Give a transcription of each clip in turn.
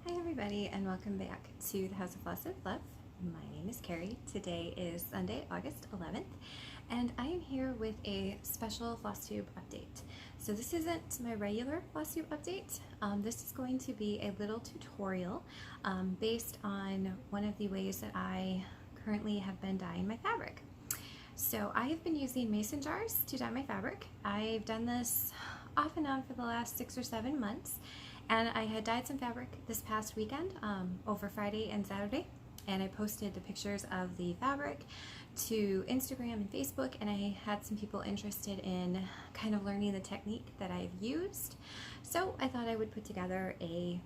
Hi everybody and welcome back to the House of Floss Fluff. My name is Carrie. Today is Sunday, August 11th, and I am here with a special Flosstube update. So this isn't my regular Flosstube update. This is going to be a little tutorial based on one of the ways that I currently have been dyeing my fabric. So I have been using mason jars to dye my fabric. I've done this off and on for the last 6 or 7 months. And I had dyed some fabric this past weekend, over Friday and Saturday, and I posted the pictures of the fabric to Instagram and Facebook, and I had some people interested in kind of learning the technique that I've used. So I thought I would put together a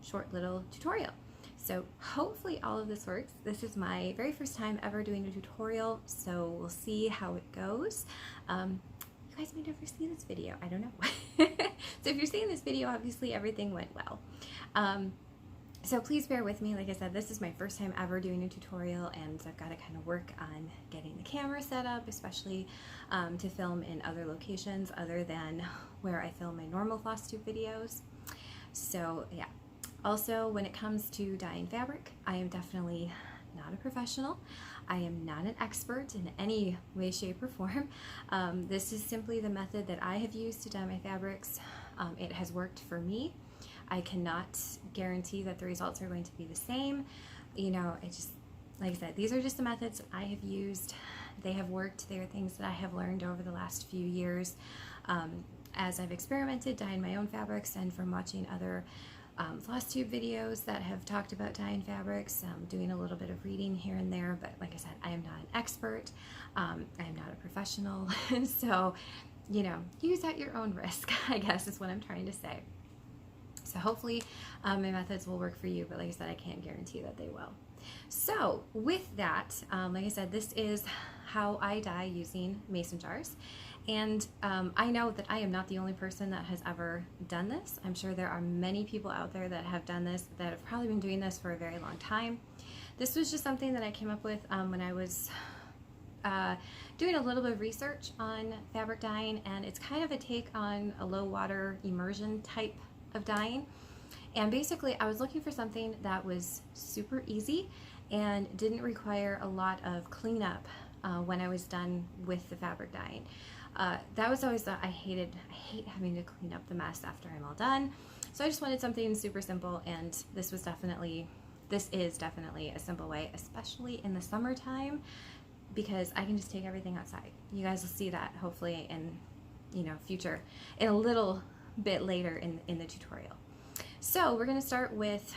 short little tutorial. So hopefully all of this works. This is my very first time ever doing a tutorial, so we'll see how it goes. You guys may never see this video, I don't know. So if you're seeing this video, obviously everything went well. So please bear with me. Like I said, this is my first time ever doing a tutorial, and I've got to kind of work on getting the camera set up, especially to film in other locations other than where I film my normal Flosstube videos. So yeah. Also, when it comes to dyeing fabric, I am definitely not a professional. I am not an expert in any way, shape, or form. This is simply the method that I have used to dye my fabrics. It has worked for me. I cannot guarantee that the results are going to be the same. You know, it just, like I said, these are just the methods that I have used. They have worked. They are things that I have learned over the last few years as I've experimented dyeing my own fabrics and from watching other Flosstube videos that have talked about dyeing fabrics, doing a little bit of reading here and there, but like I said, I am not an expert. I am not a professional, so, you know, use at your own risk, I guess is what I'm trying to say. So hopefully my methods will work for you, but like I said, I can't guarantee that they will. So with that, like I said, this is how I dye using mason jars. And I know that I am not the only person that has ever done this. I'm sure there are many people out there that have done this, that have probably been doing this for a very long time. This was just something that I came up with when I was doing a little bit of research on fabric dyeing, and it's kind of a take on a low water immersion type of dyeing. And basically I was looking for something that was super easy and didn't require a lot of cleanup when I was done with the fabric dyeing. That was always I hate having to clean up the mess after I'm all done. So I just wanted something super simple, and this is definitely a simple way, especially in the summertime, because I can just take everything outside. You guys will see that hopefully in, you know, future, in a little bit later in the tutorial. So we're going to start with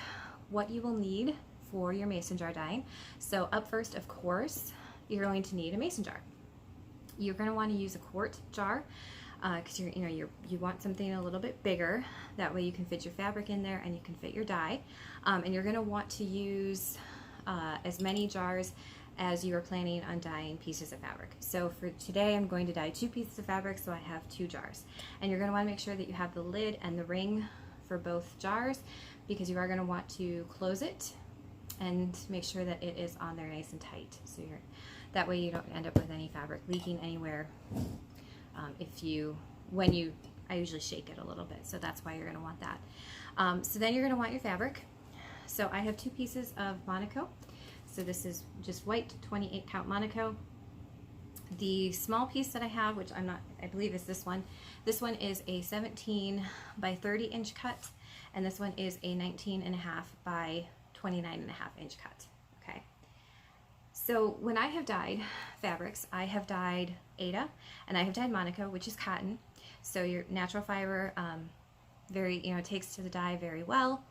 what you will need for your mason jar dyeing. So up first, of course, you're going to need a mason jar. You're going to want to use a quart jar because you want something a little bit bigger. That way you can fit your fabric in there and you can fit your dye. And you're going to want to use as many jars as you are planning on dyeing pieces of fabric. So for today I'm going to dye 2 pieces of fabric, so I have 2 jars. And you're going to want to make sure that you have the lid and the ring for both jars, because you are going to want to close it and make sure that it is on there nice and tight. So that way you don't end up with any fabric leaking anywhere. I usually shake it a little bit, so that's why you're going to want that. So then you're going to want your fabric. So I have 2 pieces of Monaco. So this is just white 28 count Monaco. The small piece that I have, which I believe is this one. This one is a 17 by 30 inch cut, and this one is a 19.5 by 29.5 inch cut. Okay. So when I have dyed fabrics, I have dyed Aida and I have dyed Monaco, which is cotton. So your natural fiber, it takes to the dye very well.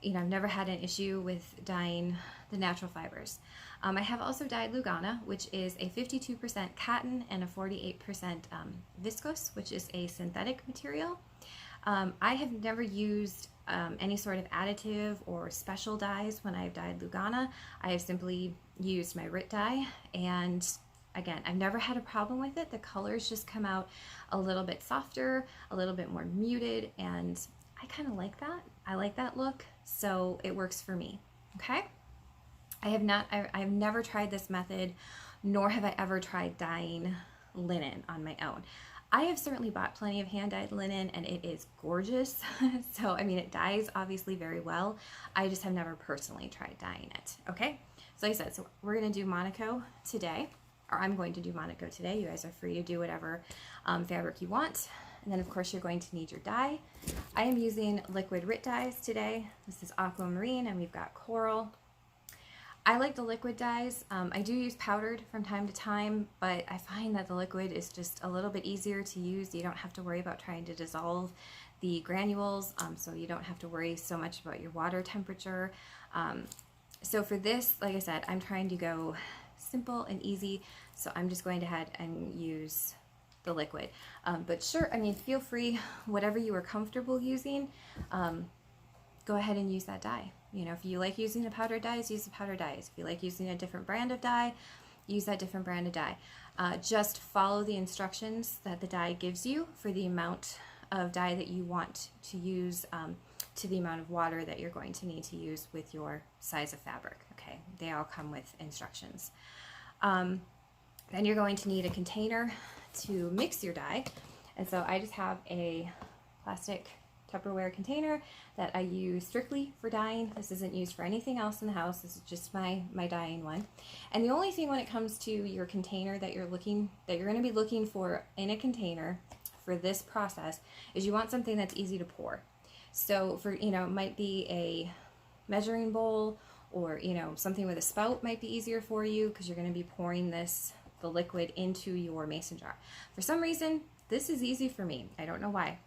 You know, I've never had an issue with dyeing the natural fibers. I have also dyed Lugana, which is a 52% cotton and a 48% viscose, which is a synthetic material. I have never used any sort of additive or special dyes when I've dyed Lugana. I have simply used my RIT dye, and again, I've never had a problem with it. The colors just come out a little bit softer, a little bit more muted, and I kind of like that. I like that look, so it works for me. Okay? I've never tried this method, nor have I ever tried dyeing linen on my own. I have certainly bought plenty of hand-dyed linen and it is gorgeous. So, I mean, it dyes obviously very well. I just have never personally tried dyeing it, okay? So like I said, so we're gonna do Monaco today, or I'm going to do Monaco today. You guys are free to do whatever fabric you want. And then of course you're going to need your dye. I am using liquid RIT dyes today. This is aquamarine and we've got coral. I like the liquid dyes. I do use powdered from time to time, but I find that the liquid is just a little bit easier to use. You don't have to worry about trying to dissolve the granules, so you don't have to worry so much about your water temperature. So for this, like I said, I'm trying to go simple and easy, so I'm just going ahead and use the liquid. But sure, I mean, feel free, whatever you are comfortable using, go ahead and use that dye. You know, if you like using the powdered dyes, use the powdered dyes. If you like using a different brand of dye, use that different brand of dye. Just follow the instructions that the dye gives you for the amount of dye that you want to use, to the amount of water that you're going to need to use with your size of fabric. Okay, they all come with instructions. Then you're going to need a container to mix your dye. And so I just have a plastic Tupperware container that I use strictly for dyeing. This isn't used for anything else in the house. This is just my dyeing one. And the only thing when it comes to your container that you're going to be looking for in a container for this process is you want something that's easy to pour. So for, you know, it might be a measuring bowl, or, you know, something with a spout might be easier for you because you're going to be pouring the liquid into your mason jar. For some reason, this is easy for me. I don't know why.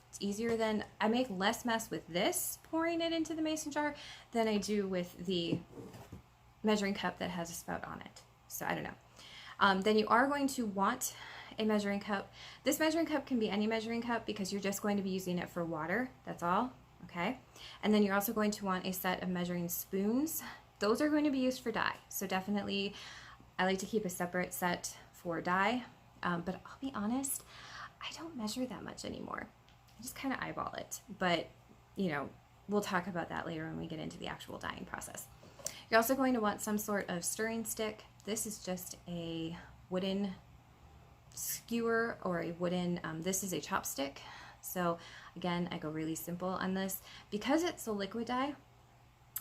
It's easier than, I make less mess with this pouring it into the mason jar than I do with the measuring cup that has a spout on it. So I don't know. Then you are going to want a measuring cup. This measuring cup can be any measuring cup because you're just going to be using it for water. That's all. Okay. And then you're also going to want a set of measuring spoons. Those are going to be used for dye. So definitely, I like to keep a separate set for dye. But I'll be honest, I don't measure that much anymore. I just kind of eyeball it, but you know, we'll talk about that later when we get into the actual dyeing process. You're also going to want some sort of stirring stick. This is just a wooden skewer or a wooden, this is a chopstick. So again, I go really simple on this. Because it's a liquid dye,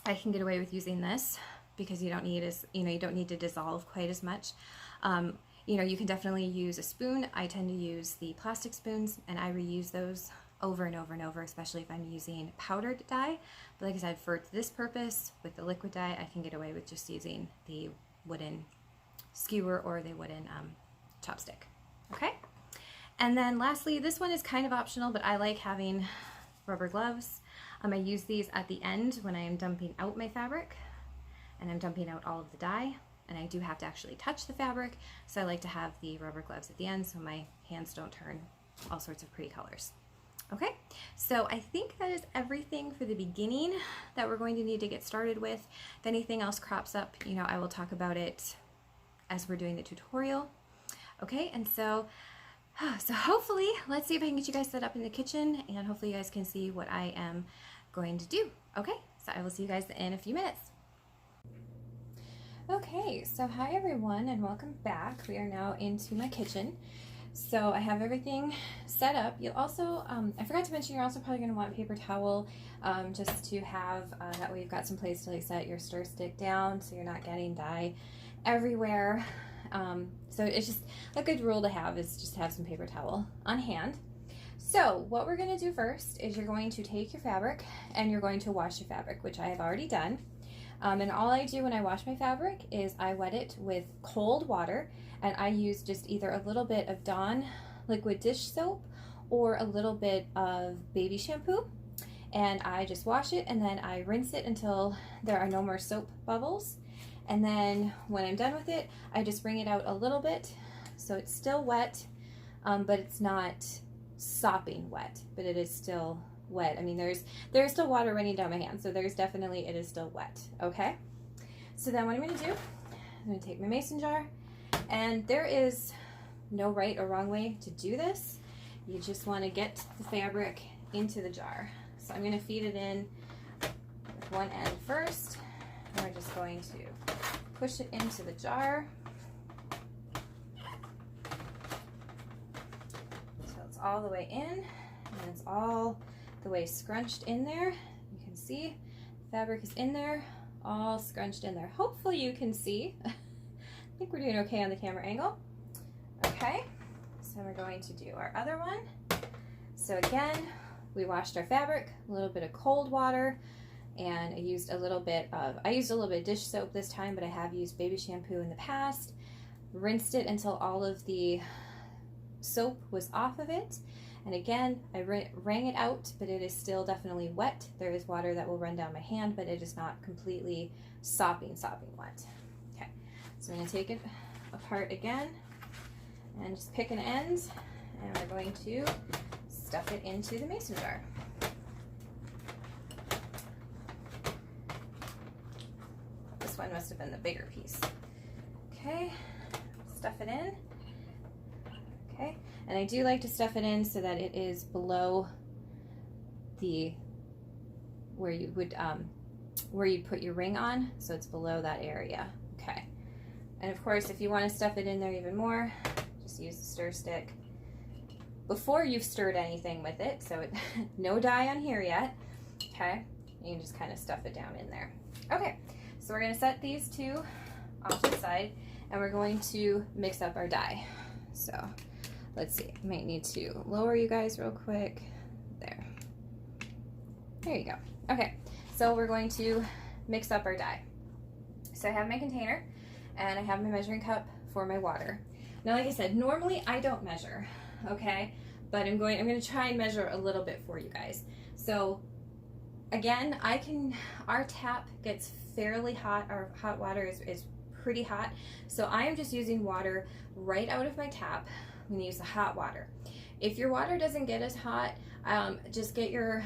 I can get away with using this because you don't need you don't need to dissolve quite as much. You know, you can definitely use a spoon. I tend to use the plastic spoons and I reuse those over and over and over, especially if I'm using powdered dye. But like I said, for this purpose, with the liquid dye, I can get away with just using the wooden skewer or the wooden chopstick. Okay? And then lastly, this one is kind of optional, but I like having rubber gloves. I use these at the end when I am dumping out my fabric and I'm dumping out all of the dye. And I do have to actually touch the fabric, so I like to have the rubber gloves at the end so my hands don't turn all sorts of pretty colors. Okay, so I think that is everything for the beginning that we're going to need to get started with. If anything else crops up, you know, I will talk about it as we're doing the tutorial. Okay, and so hopefully, let's see if I can get you guys set up in the kitchen, and hopefully you guys can see what I am going to do. Okay, so I will see you guys in a few minutes. Okay, so hi everyone and welcome back. We are now into my kitchen. So I have everything set up. You'll also, I forgot to mention, you're also probably going to want paper towel just to have, that way you've got some place to like set your stir stick down so you're not getting dye everywhere. So it's just a good rule to have is just have some paper towel on hand. So what we're going to do first is you're going to take your fabric and you're going to wash your fabric, which I have already done. And all I do when I wash my fabric is I wet it with cold water, and I use just either a little bit of Dawn liquid dish soap or a little bit of baby shampoo, and I just wash it and then I rinse it until there are no more soap bubbles. And then when I'm done with it, I just bring it out a little bit so it's still wet, but it's not sopping wet, but it is still wet. I mean, there's still water running down my hand, so it is still wet. Okay, so then what I'm going to do, I'm going to take my mason jar, and there is no right or wrong way to do this. You just want to get the fabric into the jar. So I'm going to feed it in with one end first, and we're just going to push it into the jar. all the way in, and it's all the way scrunched in there. You can see fabric is in there, all scrunched in there. Hopefully you can see. I think we're doing okay on the camera angle. Okay, so we're going to do our other one. So again, we washed our fabric, a little bit of cold water, and I used a little bit of dish soap this time, but I have used baby shampoo in the past. Rinsed it until all of the soap was off of it. And again, I wrung it out, but it is still definitely wet. There is water that will run down my hand, but it is not completely sopping wet. Okay, so I'm going to take it apart again and just pick an end, and we're going to stuff it into the mason jar. This one must have been the bigger piece. Okay, stuff it in. Okay, and I do like to stuff it in so that it is below the where you put your ring on, so it's below that area. Okay, and of course, if you want to stuff it in there even more, just use the stir stick before you've stirred anything with it. So no dye on here yet. Okay, you can just kind of stuff it down in there. Okay, so we're going to set these two off to the side, and we're going to mix up our dye. So let's see, I might need to lower you guys real quick. There you go. Okay, so we're going to mix up our dye. So I have my container and I have my measuring cup for my water. Now, like I said, normally I don't measure, okay? But I'm going to try and measure a little bit for you guys. So again, our tap gets fairly hot. Our hot water is pretty hot. So I am just using water right out of my tap. I'm going to use the hot water. If your water doesn't get as hot, just put your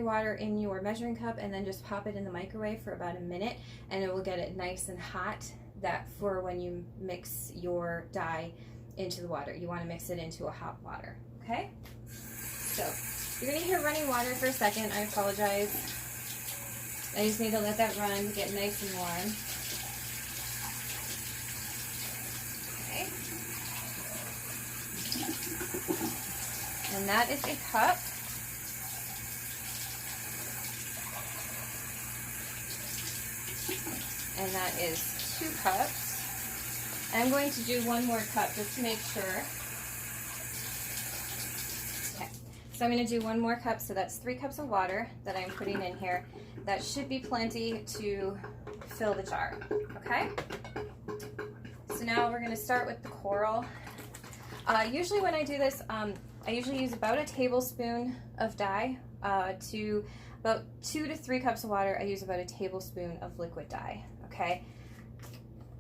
water in your measuring cup and then just pop it in the microwave for about a minute, and it will get it nice and hot. That for when you mix your dye into the water, you want to mix it into a hot water. Okay? So you're going to hear running water for a second. I apologize. I just need to let that run, get nice and warm. And that is a cup. And that is 2 cups. And I'm going to do one more cup just to make sure. Okay, so I'm going to do one more cup, so that's 3 cups of water that I'm putting in here. That should be plenty to fill the jar, okay? So now we're going to start with the coral. Usually when I do this, I usually use about a tablespoon of dye to about 2 to 3 cups of water. I use about a tablespoon of liquid dye, okay?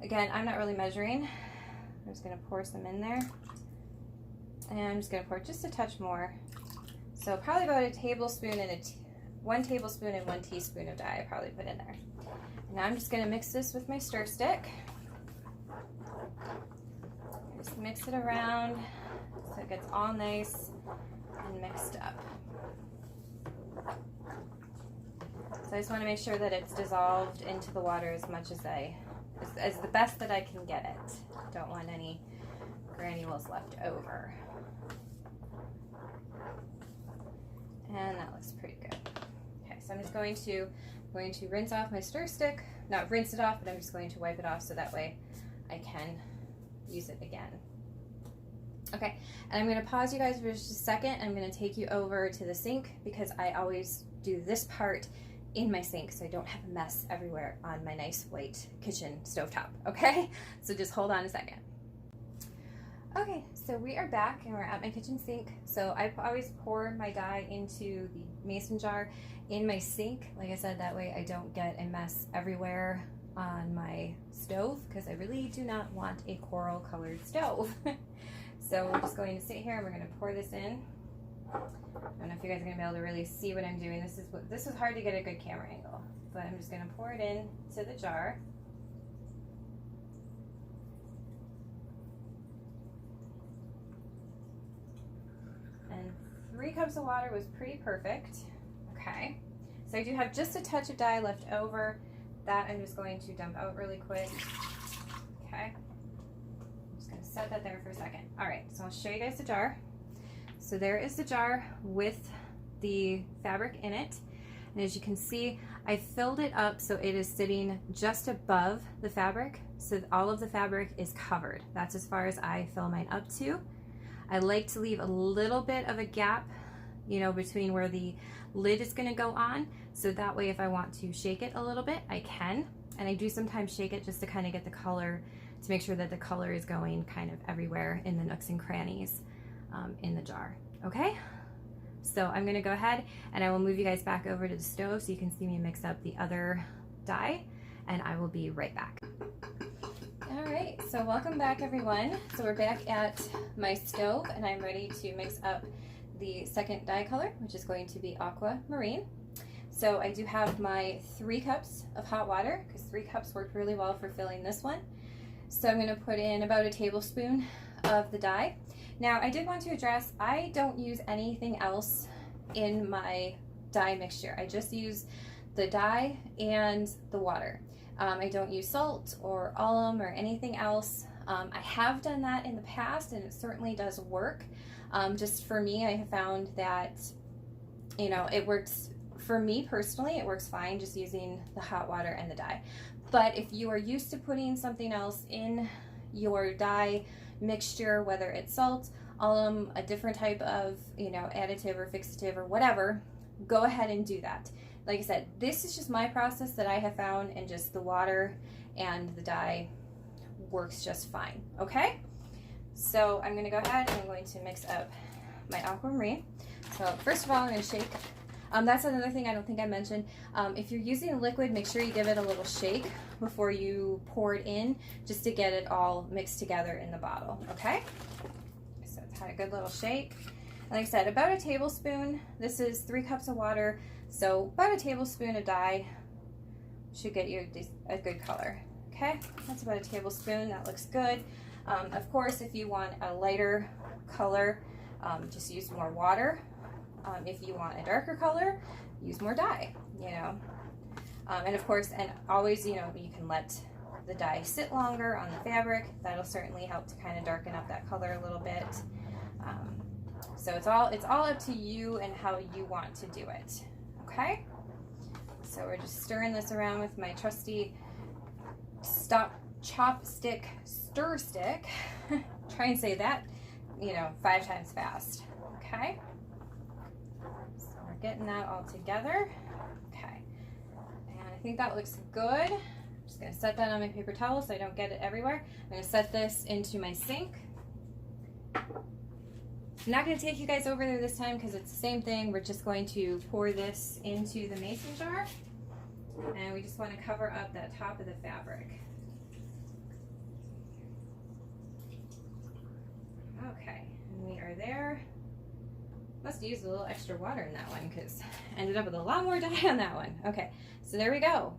Again, I'm not really measuring. I'm just going to pour some in there. And I'm just going to pour just a touch more. So probably about a tablespoon and 1 tablespoon and 1 teaspoon of dye I probably put in there. Now I'm just going to mix this with my stir stick. Just mix it around so it gets all nice and mixed up. So I just want to make sure that it's dissolved into the water as much as as the best that I can get it. Don't want any granules left over. And that looks pretty good. Okay, so I'm just going to rinse off my stir stick. Not rinse it off, but I'm just going to wipe it off so that way I can use it again. Okay, and I'm going to pause you guys for just a second. I'm going to take you over to the sink because I always do this part in my sink so I don't have a mess everywhere on my nice white kitchen stovetop, okay? So just hold on a second. Okay, so we are back and we're at my kitchen sink. So I always pour my dye into the mason jar in my sink. Like I said, that way I don't get a mess everywhere on my stove because I really do not want a coral colored stove. So we're just going to sit here and we're going to pour this in. I don't know if you guys are going to be able to really see what I'm doing. This is hard to get a good camera angle, but I'm just going to pour it in to the jar. And 3 cups of water was pretty perfect. Okay, so I do have just a touch of dye left over. That I'm just going to dump out really quick. Okay, I'm just going to set that there for a second. All right, so I'll show you guys the jar. so there is the jar with the fabric in it. And as you can see, I filled it up so it is sitting just above the fabric, so all of the fabric is covered. That's as far as I fill mine up to. I like to leave a little bit of a gap, you know, between where the lid is going to go on, so that way if I want to shake it a little bit, I can. And I do sometimes shake it just to kind of get the color, to make sure that the color is going kind of everywhere in the nooks and crannies in the jar. Okay? So I'm going to go ahead and I will move you guys back over to the stove so you can see me mix up the other dye, and I will be right back. All right, so welcome back everyone. So we're back at my stove and I'm ready to mix up the second dye color, which is going to be aquamarine. So I do have my 3 cups of hot water, because 3 cups worked really well for filling this one. So I'm going to put in about a tablespoon of the dye. Now I did want to address, I don't use anything else in my dye mixture. I just use the dye and the water. I don't use salt or alum or anything else. I have done that in the past and it certainly does work. Just for me, I have found that, you know, it works, for me personally, it works fine just using the hot water and the dye. But if you are used to putting something else in your dye mixture, whether it's salt, alum, a different type of, you know, additive or fixative or whatever, go ahead and do that. Like I said, this is just my process that I have found, and just the water and the dye works just fine. Okay? So I'm going to go ahead and I'm going to mix up my aquamarine. So first of all, I'm going to shake. That's another thing I don't think I mentioned. If you're using a liquid, make sure you give it a little shake before you pour it in, just to get it all mixed together in the bottle. Okay? So it's had a good little shake. Like I said, about a tablespoon. This is 3 cups of water, so about a tablespoon of dye should get you a good color. Okay, that's about a tablespoon. That looks good. Of course, if you want a lighter color, just use more water. If you want a darker color, use more dye, you know. And of course, and always, you know, you can let the dye sit longer on the fabric. That'll certainly help to kind of darken up that color a little bit. So it's all up to you and how you want to do it. Okay? So we're just stirring this around with my trusty chopstick stir stick. Try and say that, you know, 5 times fast. Okay? So we're getting that all together. Okay. And I think that looks good. I'm just going to set that on my paper towel so I don't get it everywhere. I'm going to set this into my sink. I'm not going to take you guys over there this time because it's the same thing. We're just going to pour this into the mason jar, and we just want to cover up that top of the fabric. Okay, and we are there. Must have used a little extra water in that one because I ended up with a lot more dye on that one. Okay, so there we go.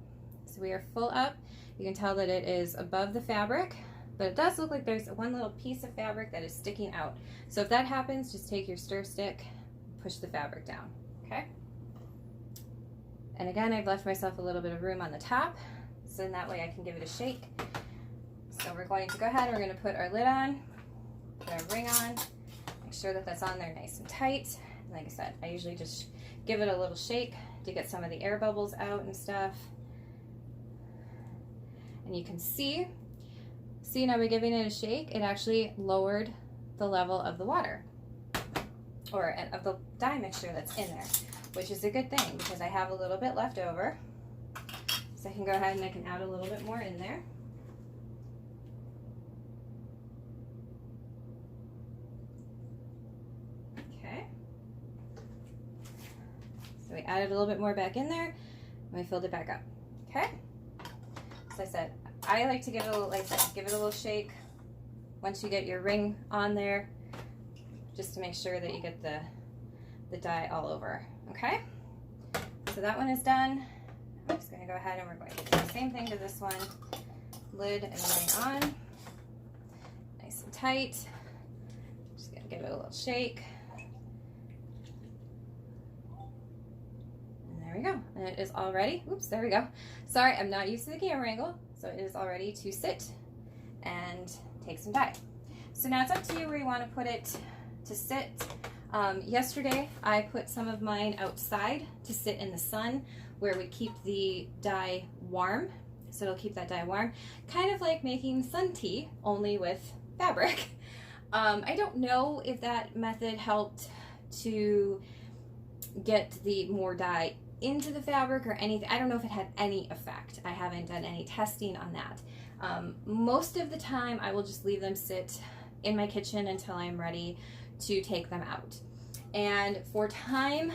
So we are full up. You can tell that it is above the fabric, but it does look like there's one little piece of fabric that is sticking out. So if that happens, just take your stir stick, push the fabric down, okay? And again, I've left myself a little bit of room on the top, so in that way I can give it a shake. So we're going to go ahead and we're going to put our lid on, put our ring on, make sure that that's on there nice and tight. And like I said, I usually just give it a little shake to get some of the air bubbles out and stuff. And you can see now by giving it a shake, it actually lowered the level of the water, or of the dye mixture that's in there, which is a good thing because I have a little bit left over. So I can go ahead and I can add a little bit more in there. Okay. So we added a little bit more back in there, and we filled it back up. Okay. So I said, I like to give it a little, like I said, give it a little shake once you get your ring on there, just to make sure that you get the dye all over. Okay? So that one is done. I'm just going to go ahead and we're going to do the same thing to this one. Lid and ring on. Nice and tight. Just going to give it a little shake. And there we go. And it is all ready. Oops, there we go. Sorry, I'm not used to the camera angle. So it is all ready to sit and take some dye. So now it's up to you where you want to put it to sit. Yesterday I put some of mine outside to sit in the sun where we keep the dye warm, so it'll keep that dye warm, kind of like making sun tea, only with fabric. I don't know if that method helped to get the more dye into the fabric or anything. I don't know if it had any effect. I haven't done any testing on that. Most of the time I will just leave them sit in my kitchen until I'm ready to take them out. And for time,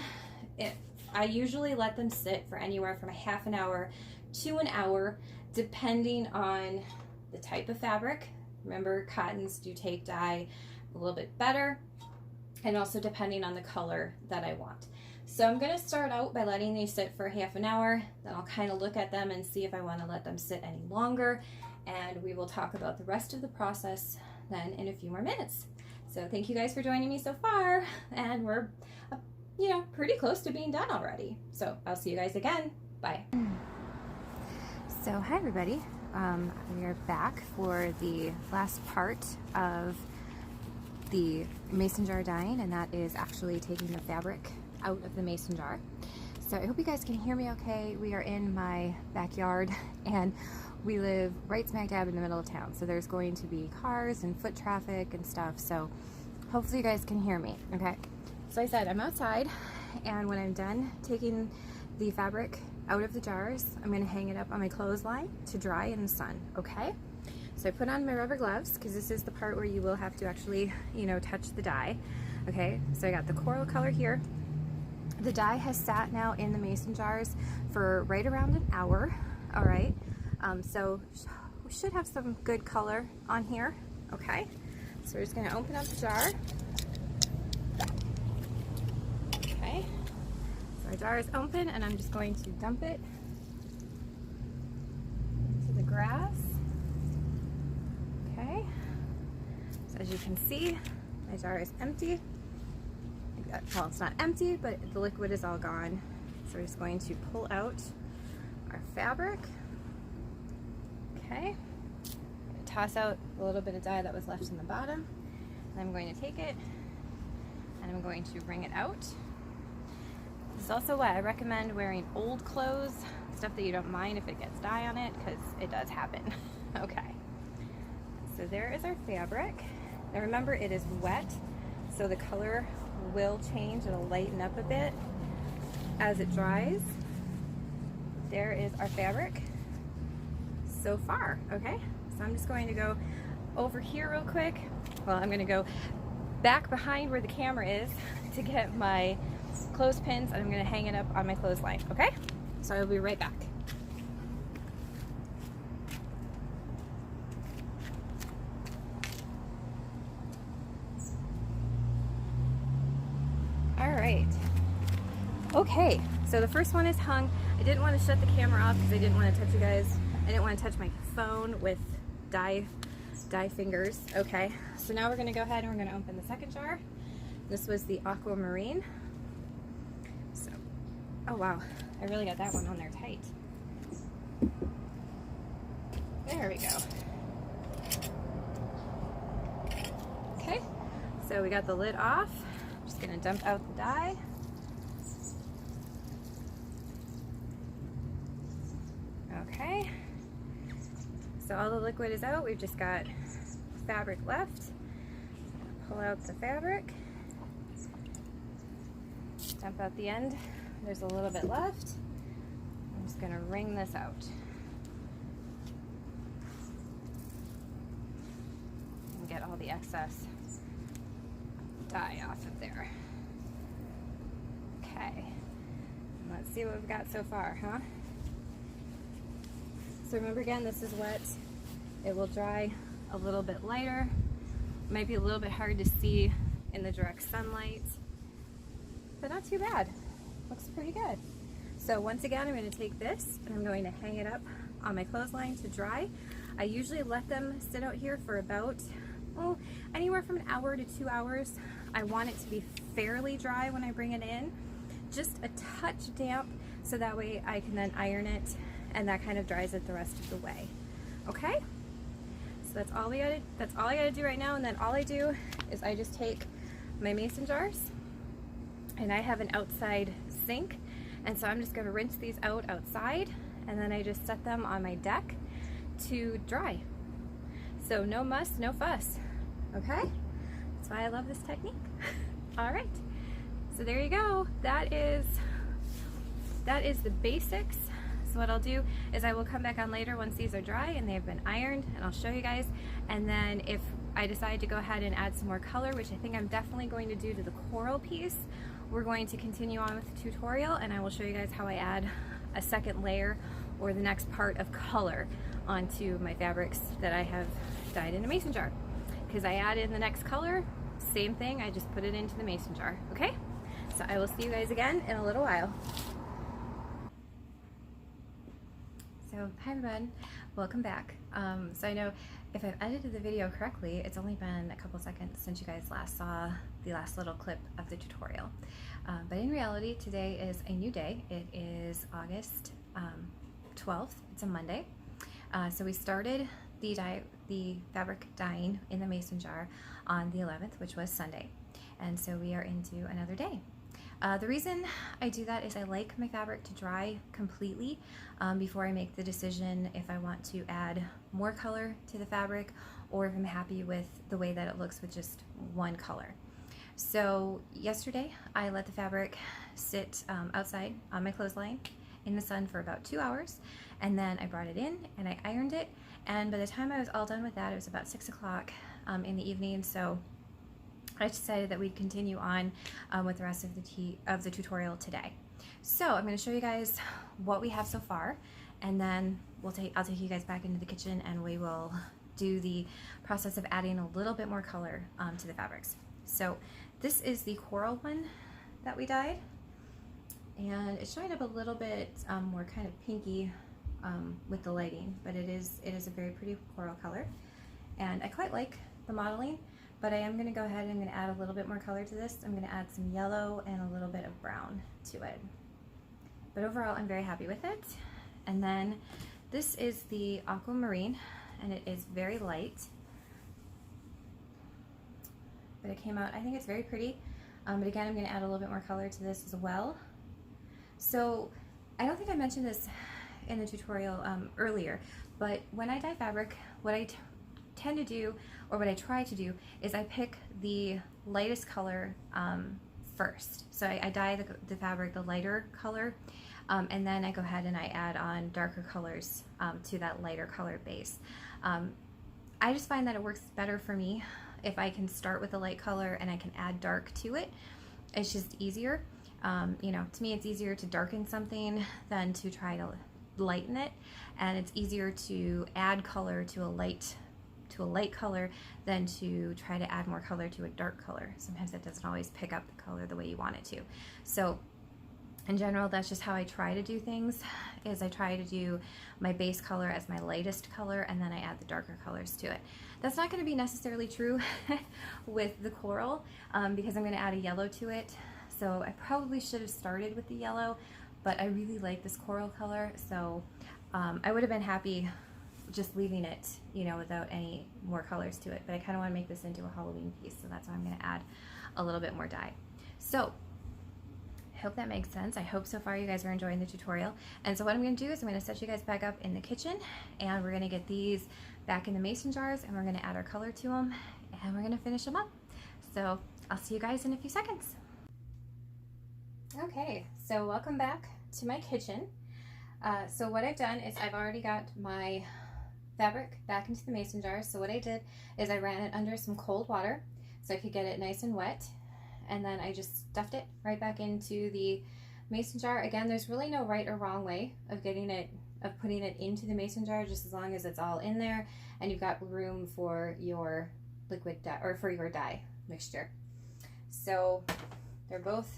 I usually let them sit for anywhere from a half an hour to an hour, depending on the type of fabric. Remember, cottons do take dye a little bit better, and also depending on the color that I want. So I'm going to start out by letting these sit for half an hour, then I'll kind of look at them and see if I want to let them sit any longer, and we will talk about the rest of the process then in a few more minutes. So thank you guys for joining me so far, and we're pretty close to being done already. So I'll see you guys again. Bye. So hi everybody. We are back for the last part of the mason jar dyeing, and that is actually taking the fabric out of the mason jar. So I hope you guys can hear me okay. We are in my backyard and we live right smack dab in the middle of town. So there's going to be cars and foot traffic and stuff. So hopefully you guys can hear me, okay? So I said I'm outside, and when I'm done taking the fabric out of the jars, I'm going to hang it up on my clothesline to dry in the sun, okay? So I put on my rubber gloves because this is the part where you will have to actually, touch the dye, okay? So I got the coral color here. The dye has sat now in the mason jars for right around an hour, all right? So we should have some good color on here, okay? So we're just going to open up the jar. Okay. So our jar is open, and I'm just going to dump it into the grass. Okay. So as you can see, my jar is empty. Well, it's not empty, but the liquid is all gone. So we're just going to pull out our fabric. Okay. Toss out a little bit of dye that was left in the bottom. And I'm going to take it and I'm going to wring it out. This is also why I recommend wearing old clothes, stuff that you don't mind if it gets dye on it, because it does happen. Okay. So there is our fabric. Now remember, it is wet, so the color will change. It'll lighten up a bit as it dries. There is our fabric so far, okay? So I'm just going to go over here real quick. Well, I'm going to go back behind where the camera is to get my clothespins, and I'm going to hang it up on my clothesline, okay? So I'll be right back. All right. Okay, so the first one is hung. I didn't want to shut the camera off because I didn't want to touch you guys. I didn't want to touch my phone with dye fingers. Okay, so now we're going to go ahead and we're going to open the second jar. This was the aquamarine. So, oh wow, I really got that one on there tight. There we go. Okay, so we got the lid off. I'm just going to dump out the dye. Okay, so all the liquid is out. We've just got fabric left. Pull out the fabric, dump out the end. There's a little bit left. I'm just going to wring this out. And get all the excess dye off of there. Okay, let's see what we've got so far, huh? So remember again, this is wet. It will dry a little bit lighter. It might be a little bit hard to see in the direct sunlight, but not too bad. Looks pretty good. So once again, I'm going to take this and I'm going to hang it up on my clothesline to dry. I usually let them sit out here for about, anywhere from an hour to 2 hours. I want it to be fairly dry when I bring it in. Just a touch damp, so that way I can then iron it, and that kind of dries it the rest of the way. Okay? So that's all I gotta do right now, and then all I do is I just take my mason jars and I have an outside sink, and so I'm just going to rinse these out outside, and then I just set them on my deck to dry. So no muss, no fuss. Okay? That's why I love this technique. All right. So there you go. That is the basics. So what I'll do is I will come back on later once these are dry and they have been ironed, and I'll show you guys. And then if I decide to go ahead and add some more color, which I think I'm definitely going to do to the coral piece, we're going to continue on with the tutorial, and I will show you guys how I add a second layer or the next part of color onto my fabrics that I have dyed in a mason jar. Because I add in the next color, same thing, I just put it into the mason jar, okay? So I will see you guys again in a little while. So hi everyone, welcome back. So I know if I've edited the video correctly, it's only been a couple seconds since you guys last saw the last little clip of the tutorial. But in reality, today is a new day. It is August 12th, it's a Monday. So we started the fabric dyeing in the mason jar on the 11th, which was Sunday. And so we are into another day. The reason I do that is I like my fabric to dry completely before I make the decision if I want to add more color to the fabric or if I'm happy with the way that it looks with just one color. So yesterday I let the fabric sit outside on my clothesline in the sun for about 2 hours, and then I brought it in and I ironed it, and by the time I was all done with that, it was about 6 o'clock in the evening. So I decided that we'd continue on with the rest of the tutorial today. So I'm going to show you guys what we have so far, and then I'll take you guys back into the kitchen and we will do the process of adding a little bit more color to the fabrics. So this is the coral one that we dyed, and it's showing up a little bit more kind of pinky with the lighting, but it is a very pretty coral color, and I quite like the modeling. But I am going to go ahead and I'm going to add a little bit more color to this. I'm going to add some yellow and a little bit of brown to it. But overall, I'm very happy with it. And then this is the aquamarine, and it is very light. But it came out, I think it's very pretty. But again, I'm going to add a little bit more color to this as well. So I don't think I mentioned this in the tutorial earlier, but when I dye fabric, what I tend to do, or what I try to do, is I pick the lightest color first. So I dye the fabric the lighter color, and then I go ahead and I add on darker colors to that lighter color base. I just find that it works better for me if I can start with a light color and I can add dark to it. It's just easier. You know, to me it's easier to darken something than to try to lighten it, and it's easier to add color to a light color than to try to add more color to a dark color. Sometimes it doesn't always pick up the color the way you want it to. So in general, that's just how I try to do things, is I try to do my base color as my lightest color, and then I add the darker colors to it. That's not going to be necessarily true with the coral because I'm going to add a yellow to it. So I probably should have started with the yellow, but I really like this coral color, so I would have been happy just leaving it, you know, without any more colors to it. But I kind of want to make this into a Halloween piece, so that's why I'm going to add a little bit more dye. So I hope that makes sense. I hope so far you guys are enjoying the tutorial. And so what I'm going to do is I'm going to set you guys back up in the kitchen, and we're going to get these back in the mason jars, and we're going to add our color to them, and we're going to finish them up. So I'll see you guys in a few seconds. Okay, so welcome back to my kitchen. So what I've done is I've already got my fabric back into the mason jar. So what I did is I ran it under some cold water so I could get it nice and wet, and then I just stuffed it right back into the mason jar. Again, there's really no right or wrong way of putting it into the mason jar, just as long as it's all in there and you've got room for your liquid dye, or for your dye mixture. So they're both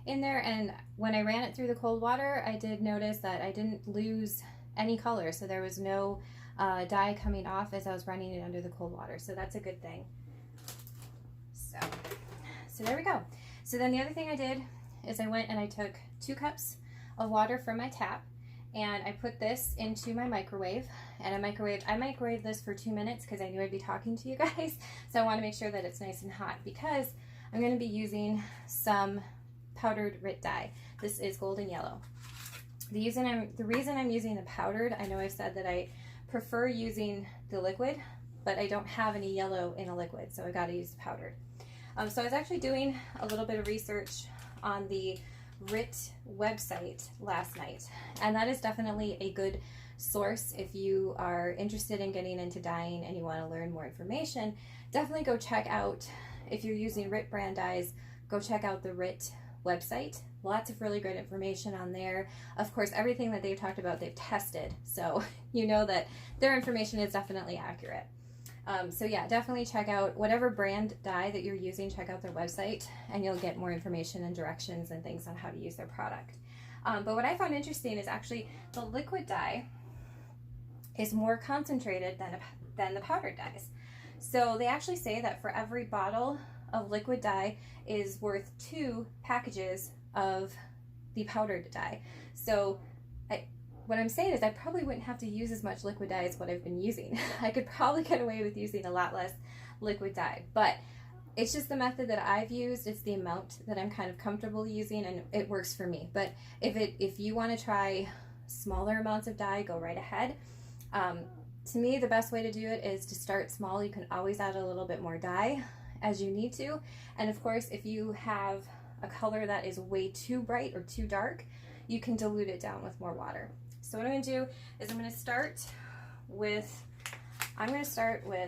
in there, and when I ran it through the cold water, I did notice that I didn't lose any color, so there was no dye coming off as I was running it under the cold water, so that's a good thing. So there we go. So then the other thing I did is I went and I took 2 cups of water from my tap, and I put this into my microwave, and I microwaved this for 2 minutes because I knew I'd be talking to you guys, so I want to make sure that it's nice and hot because I'm going to be using some powdered RIT dye. This is golden yellow. The reason I'm using the powdered, I know I've said that I prefer using the liquid, but I don't have any yellow in a liquid, so I got to use the powdered. So I was actually doing a little bit of research on the RIT website last night, and that is definitely a good source if you are interested in getting into dyeing and you want to learn more information. Definitely go check out, if you're using RIT brand dyes, go check out the RIT website. Lots of really good information on there. Of course, everything that they've talked about, they've tested, so you know that their information is definitely accurate. So yeah, definitely check out whatever brand dye that you're using, check out their website, and you'll get more information and directions and things on how to use their product. But what I found interesting is actually the liquid dye is more concentrated than the powdered dyes. So they actually say that for every bottle of liquid dye is worth 2 packages of the powdered dye. So what I'm saying is I probably wouldn't have to use as much liquid dye as what I've been using. I could probably get away with using a lot less liquid dye, but it's just the method that I've used. It's the amount that I'm kind of comfortable using, and it works for me. But if you want to try smaller amounts of dye, go right ahead. To me, the best way to do it is to start small. You can always add a little bit more dye as you need to. And of course, if you have a color that is way too bright or too dark, you can dilute it down with more water. So what I'm going to do is I'm going to start with,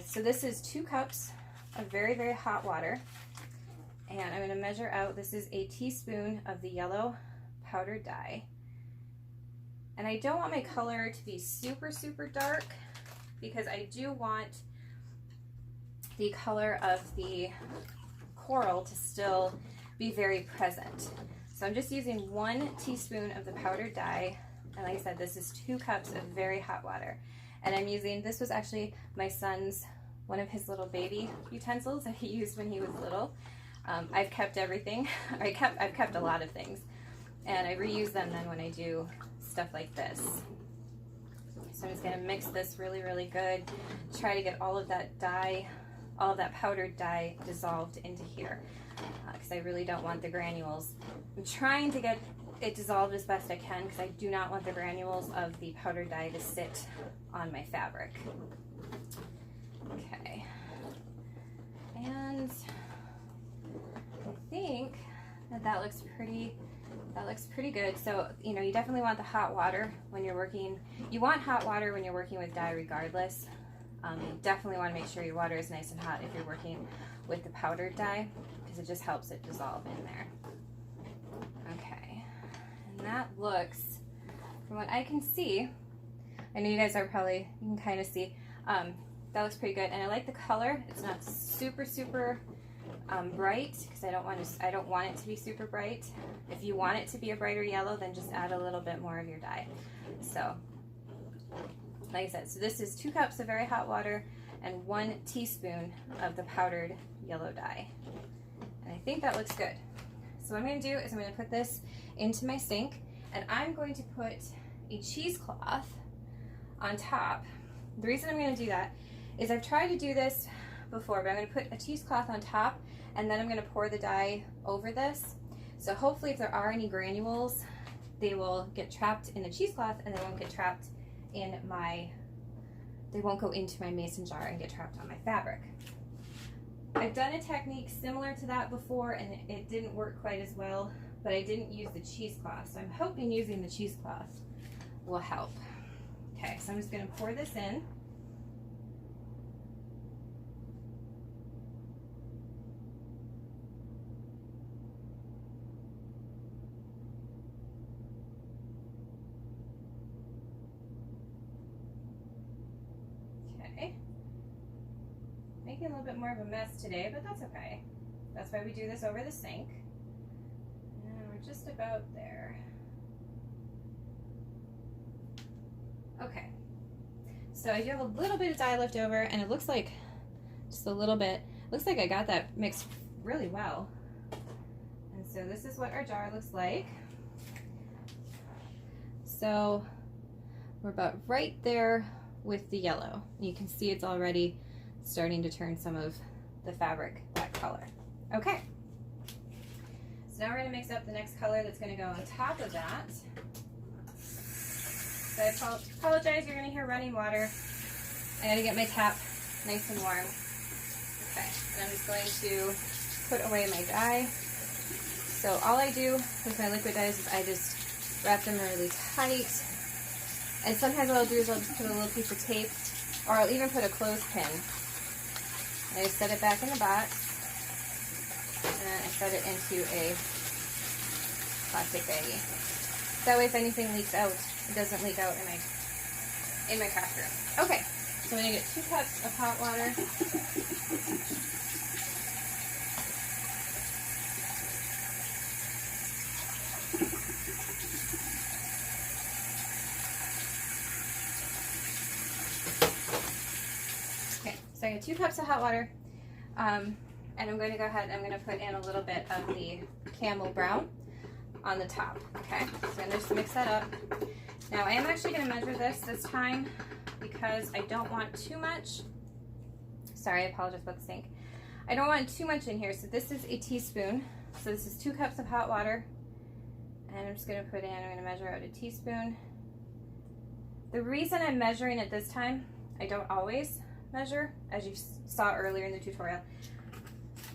so this is 2 cups of very, very hot water. And I'm going to measure out, this is a teaspoon of the yellow powdered dye. And I don't want my color to be super, super dark because I do want the color of the coral to still be very present. So I'm just using 1 teaspoon of the powdered dye. And like I said, this is 2 cups of very hot water. And I'm using, this was actually my son's, one of his little baby utensils that he used when he was little. I've kept everything. I've kept a lot of things. And I reuse them then when I do stuff like this. So I'm just going to mix this really, really good. Try to get all of that dye, all of that powdered dye dissolved into here. Because I really don't want the granules. I'm trying to get it dissolved as best I can because I do not want the granules of the powdered dye to sit on my fabric. Okay. And I think that looks pretty good. So, you know, you definitely want the hot water when you're working. You want hot water when you're working with dye regardless. You definitely want to make sure your water is nice and hot if you're working with the powdered dye because it just helps it dissolve in there. Okay, and that looks, from what I can see, I know you guys are probably, you can kind of see, that looks pretty good. And I like the color. It's not super, super bright because I don't want it to be super bright. If you want it to be a brighter yellow, then just add a little bit more of your dye. So, like I said, so this is 2 cups of very hot water and 1 teaspoon of the powdered yellow dye. And I think that looks good. So what I'm going to do is I'm going to put this into my sink, and I'm going to put a cheesecloth on top. The reason I'm going to do that is I've tried to do this before, but I'm going to put a cheesecloth on top, and then I'm going to pour the dye over this. So hopefully if there are any granules, they will get trapped in the cheesecloth and they won't get trapped in my, they won't go into my mason jar and get trapped on my fabric. I've done a technique similar to that before and it didn't work quite as well, but I didn't use the cheesecloth. So I'm hoping using the cheesecloth will help. Okay, so I'm just going to pour this in. Making a little bit more of a mess today, but that's okay. That's why we do this over the sink. And we're just about there. Okay. So I do have a little bit of dye left over, and it looks like just a little bit. Looks like I got that mixed really well. And so this is what our jar looks like. So we're about right there with the yellow. You can see it's already starting to turn some of the fabric that color. Okay. So now we're going to mix up the next color that's going to go on top of that. So I apologize, you're going to hear running water. I got to get my tap nice and warm. Okay, and I'm just going to put away my dye. So all I do with my liquid dyes is I just wrap them really tight. And sometimes what I'll do is I'll just put a little piece of tape, or I'll even put a clothespin. And I set it back in the box. And I set it into a plastic baggie. That way if anything leaks out, it doesn't leak out in my craft room. Okay, so I'm going to get 2 cups of hot water. Okay, so I got 2 cups of hot water. And I'm going to go ahead and I'm going to put in a little bit of the camel brown on the top. Okay, so I'm going to just mix that up. Now I am actually going to measure this time because I don't want too much. Sorry, I apologize about the sink. I don't want too much in here, so this is a teaspoon. So this is 2 cups of hot water. And I'm just going to put in, I'm going to measure out a teaspoon. The reason I'm measuring it this time, I don't always measure, as you saw earlier in the tutorial,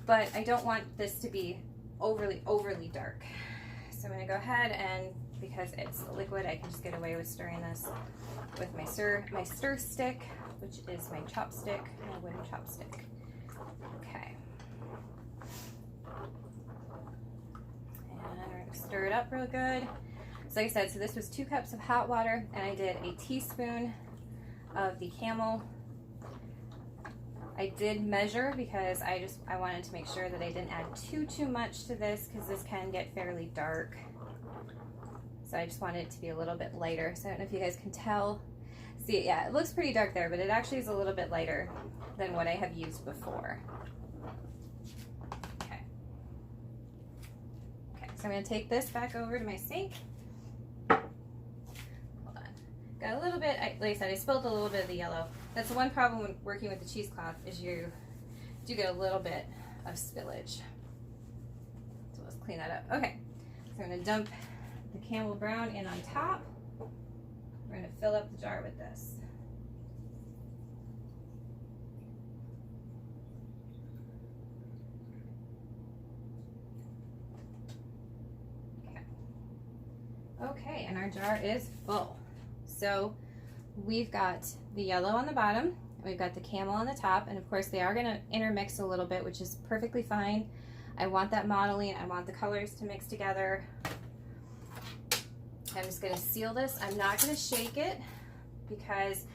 but I don't want this to be overly dark. So I'm going to go ahead and, because it's a liquid, I can just get away with stirring this with my stir stick, which is my chopstick, my wooden chopstick. Okay. And we're going to stir it up real good. So like I said, so this was 2 cups of hot water, and I did a teaspoon of the camel. I did measure because I wanted to make sure that I didn't add too much to this, because this can get fairly dark. So I just wanted it to be a little bit lighter. So I don't know if you guys can tell. See, yeah, it looks pretty dark there, but it actually is a little bit lighter than what I have used before. Okay. Okay, so I'm going to take this back over to my sink. Hold on. Got a little bit, like I said, I spilled a little bit of the yellow. That's the one problem when working with the cheesecloth, is you do get a little bit of spillage. So let's clean that up. Okay, so I'm going to dump the camel brown in on top. We're going to fill up the jar with this. Okay. Okay, and our jar is full. So we've got the yellow on the bottom, we've got the camel on the top, and of course they are going to intermix a little bit, which is perfectly fine. I want that modeling, I want the colors to mix together. I'm just going to seal this. I'm not going to shake it because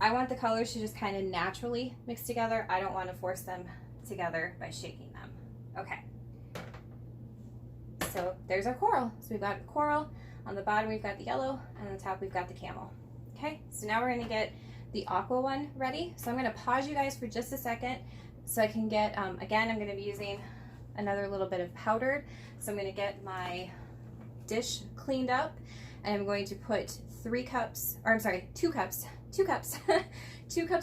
I want the colors to just kind of naturally mix together. I don't want to force them together by shaking them. Okay. So there's our coral. So we've got the coral. On the bottom we've got the yellow, and on the top we've got the camel. Okay, so now we're going to get the aqua one ready. So I'm going to pause you guys for just a second so I can get, again, I'm going to be using another little bit of powdered. So I'm going to get my dish cleaned up, and I'm going to put 2 cups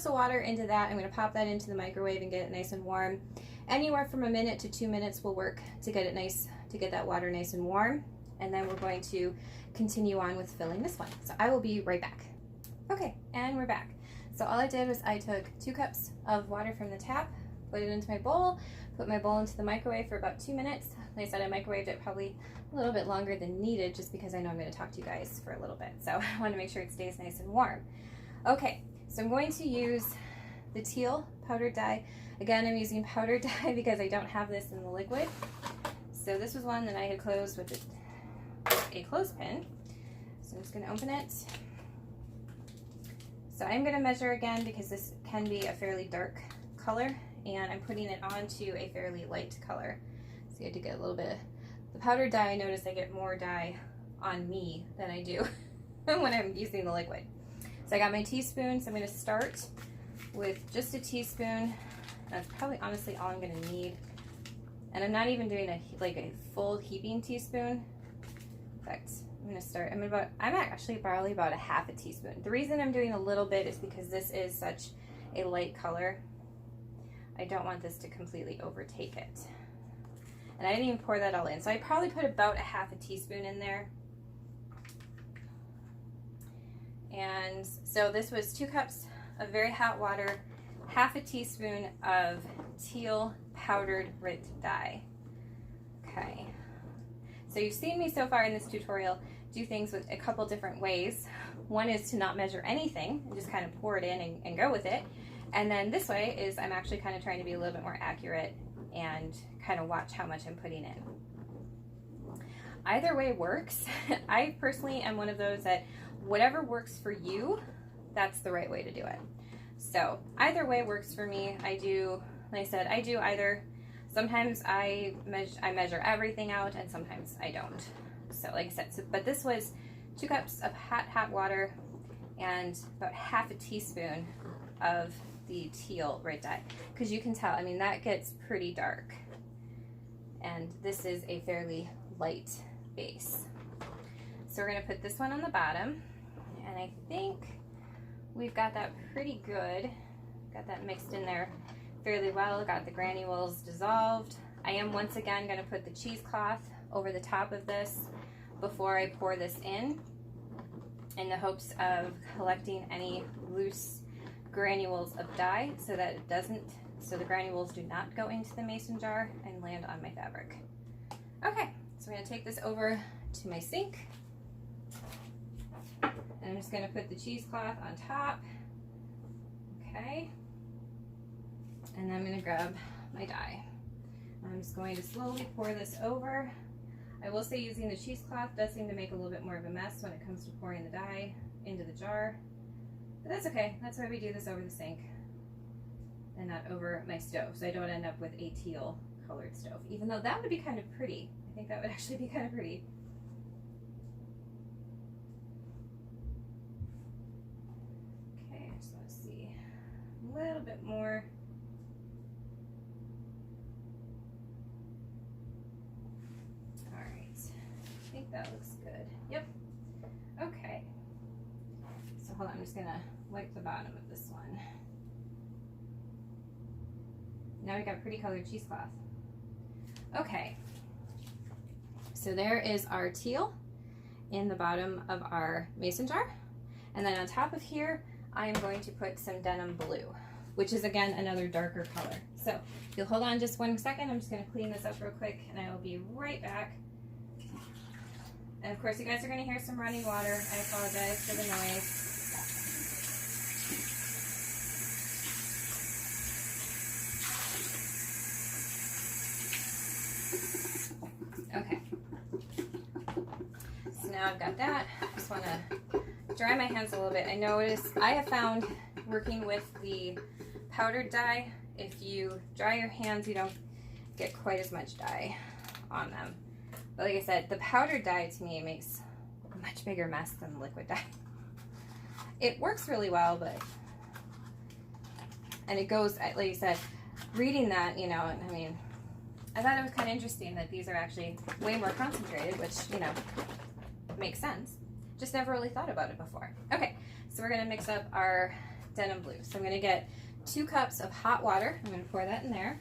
of water into that. I'm going to pop that into the microwave and get it nice and warm. Anywhere from 1 minute to 2 minutes will work to get it nice, to get that water nice and warm. And then we're going to continue on with filling this one. So I will be right back. Okay, and we're back. So all I did was I took 2 cups of water from the tap, put it into my bowl, put my bowl into the microwave for about 2 minutes. Like I said, I microwaved it probably a little bit longer than needed, just because I know I'm going to talk to you guys for a little bit. So I want to make sure it stays nice and warm. Okay, so I'm going to use the teal powdered dye. Again, I'm using powdered dye because I don't have this in the liquid. So this was one that I had closed with a clothespin. So I'm just going to open it. So I'm going to measure again because this can be a fairly dark color, and I'm putting it onto a fairly light color. So you have to get a little bit. The powdered dye, I notice I get more dye on me than I do when I'm using the liquid. So I got my teaspoon, so I'm going to start with just a teaspoon. That's probably honestly all I'm going to need. And I'm not even doing a full heaping teaspoon. In fact, I'm going to start, I'm actually probably about a half a teaspoon. The reason I'm doing a little bit is because this is such a light color. I don't want this to completely overtake it. And I didn't even pour that all in. So I probably put about a half a teaspoon in there. And so this was 2 cups of very hot water, half a teaspoon of teal powdered RIT dye. Okay. So you've seen me so far in this tutorial do things with a couple different ways. One is to not measure anything and just kind of pour it in and go with it. And then this way is I'm actually kind of trying to be a little bit more accurate and kind of watch how much I'm putting in. Either way works. I personally am one of those that whatever works for you, that's the right way to do it. So either way works for me. I do, like I said, I do either. Sometimes I measure everything out and sometimes I don't. So like I said, but this was 2 cups of hot water and about half a teaspoon of the teal RIT dye. Because you can tell, I mean, that gets pretty dark. And this is a fairly light base. So we're gonna put this one on the bottom. And I think we've got that pretty good. Got that mixed in there fairly well. Got the granules dissolved. I am once again gonna put the cheesecloth over the top of this before I pour this in the hopes of collecting any loose granules of dye so that it doesn't, so the granules do not go into the mason jar and land on my fabric. Okay, so I'm gonna take this over to my sink. And I'm just gonna put the cheesecloth on top. Okay. And then I'm gonna grab my dye. I'm just going to slowly pour this over. I will say using the cheesecloth does seem to make a little bit more of a mess when it comes to pouring the dye into the jar. But that's okay, that's why we do this over the sink and not over my stove, so I don't end up with a teal colored stove, even though that would be kind of pretty. I think that would actually be kind of pretty. Okay, I just want to see a little bit more. I think that looks good. Yep. Okay. So hold on, I'm just gonna wipe the bottom of this one. Now we got pretty colored cheesecloth. Okay. So there is our teal in the bottom of our mason jar. And then on top of here, I am going to put some denim blue, which is again another darker color. So if you'll hold on just 1 second, I'm just gonna clean this up real quick and I will be right back. And of course you guys are going to hear some running water. I apologize for the noise. Okay. So now I've got that. I just want to dry my hands a little bit. I have found working with the powdered dye, if you dry your hands, you don't get quite as much dye on them. But like I said, the powdered dye to me makes a much bigger mess than the liquid dye. It works really well, and it goes, like you said, reading that, you know, I mean, I thought it was kind of interesting that these are actually way more concentrated, which, you know, makes sense. Just never really thought about it before. Okay, so we're gonna mix up our denim blue. So I'm gonna get 2 cups of hot water. I'm gonna pour that in there.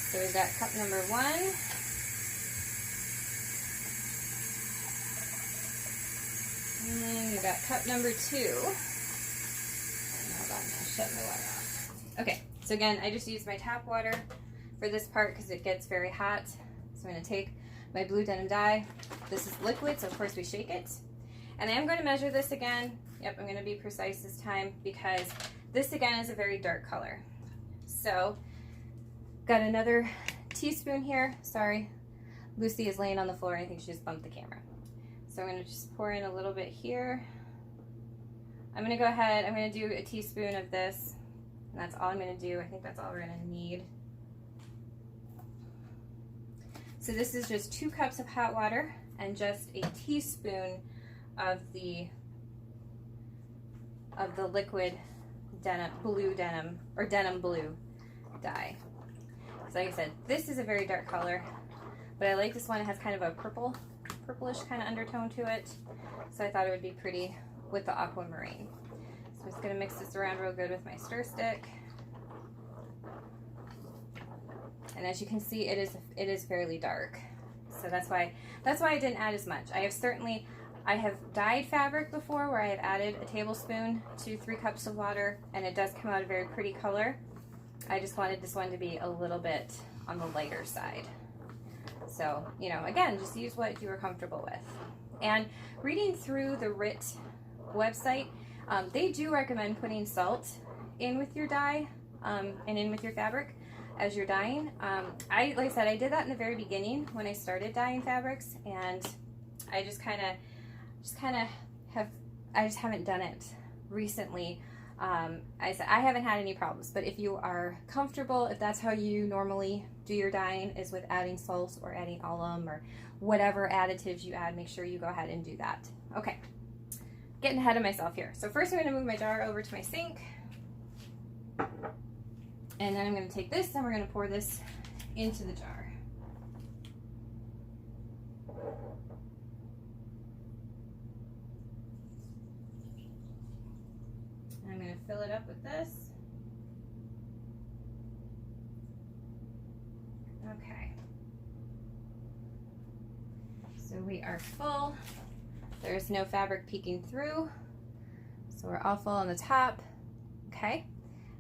So we've got cup number 1. And then we've got cup number 2. Hold on, I'll shut my water off. Okay, so again, I just used my tap water for this part because it gets very hot. So I'm going to take my blue denim dye. This is liquid, so of course we shake it. And I am going to measure this again. Yep, I'm going to be precise this time because this again is a very dark color. So got another teaspoon here. Sorry, Lucy is laying on the floor and I think she just bumped the camera. So I'm going to just pour in a little bit here. I'm going to go ahead, I'm going to do a teaspoon of this, and that's all I'm going to do. I think that's all we're going to need. So this is just 2 cups of hot water and just a teaspoon of the liquid denim blue dye. So like I said, this is a very dark color, but I like this one. It has kind of a purplish kind of undertone to it. So I thought it would be pretty with the aquamarine. So I'm just going to mix this around real good with my stir stick. And as you can see, it is fairly dark. So that's why I didn't add as much. I have dyed fabric before where I have added a tablespoon to 3 cups of water, and it does come out a very pretty color. I just wanted this one to be a little bit on the lighter side. So, you know, again, just use what you are comfortable with. And reading through the RIT website, they do recommend putting salt in with your dye and in with your fabric as you're dyeing. Like I said, I did that in the very beginning when I started dyeing fabrics, and I just haven't done it recently. I haven't had any problems, but if you are comfortable, if that's how you normally do your dyeing, is with adding salt or adding alum or whatever additives you add, make sure you go ahead and do that. Okay, getting ahead of myself here. So first I'm going to move my jar over to my sink, and then I'm going to take this and we're going to pour this into the jar. I'm going to fill it up with this. Okay. So we are full. There's no fabric peeking through. So we're all full on the top. Okay.